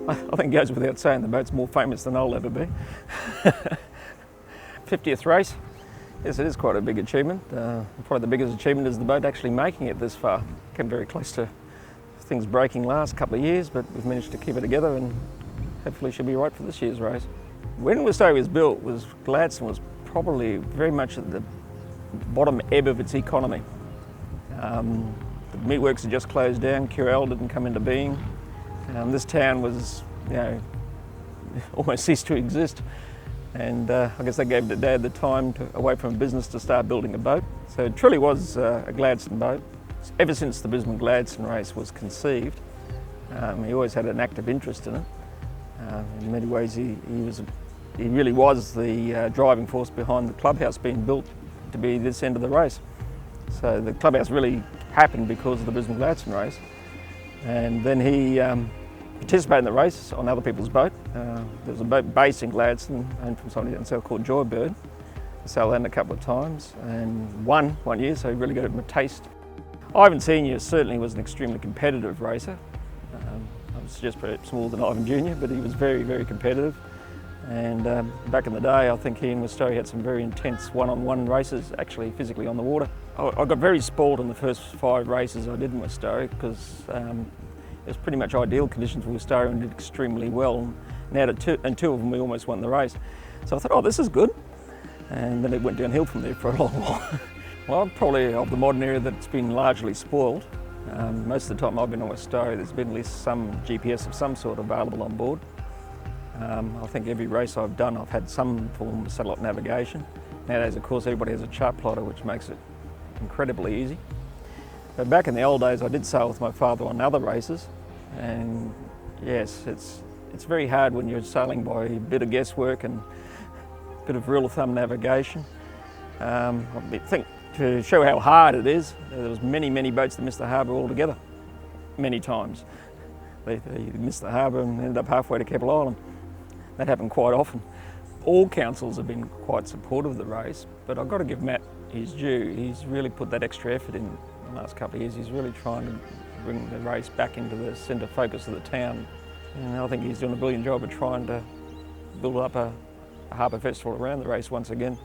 I think it goes without saying the boat's more famous than I'll ever be. 50th race. Yes, it is quite a big achievement. Probably the biggest achievement is the boat actually making it this far. Came very close to things breaking last couple of years, but we've managed to keep it together and hopefully she'll be right for this year's race. When Wistari was built, Gladstone was probably very much at the bottom ebb of its economy. The meatworks had just closed down, QL didn't come into being. This town was, almost ceased to exist. And I guess they gave Dad the time away from business to start building a boat. So it truly was a Gladstone boat. Ever since the Brisbane Gladstone race was conceived, he always had an active interest in it. In many ways, he really was the driving force behind the clubhouse being built to be this end of the race. So the clubhouse really happened because of the Brisbane Gladstone race. And then he participated in the race on other people's boat. There was a boat based in Gladstone, owned from somebody down south called Joybird. I sailed that a couple of times and won one year, so he really got him a taste. Ivan Senior certainly was an extremely competitive racer. I was just perhaps smaller than Ivan Junior, but he was very, very competitive. And back in the day, I think he and Wistari had some very intense one-on-one races, actually physically on the water. I got very spoiled in the first 5 races I did in Wistari because it was pretty much ideal conditions for Wistari and did extremely well. And two of them we almost won the race. So I thought, oh, this is good. And then it went downhill from there for a long while. Well, I'm probably of the modern era that's been largely spoiled. Most of the time I've been on Wistari, there's been at least some GPS of some sort available on board. I think every race I've done, I've had some form of satellite navigation. Nowadays, of course, everybody has a chart plotter, which makes it incredibly easy. But back in the old days, I did sail with my father on other races. And yes, it's very hard when you're sailing by a bit of guesswork and a bit of rule of thumb navigation. I think to show how hard it is, there was many boats that missed the harbour altogether, many times. They missed the harbour and ended up halfway to Keppel Island. That happened quite often. All councils have been quite supportive of the race, but I've got to give Matt his due. He's really put that extra effort in the last couple of years. He's really trying to bring the race back into the centre focus of the town. And I think he's doing a brilliant job of trying to build up a harbour festival around the race once again.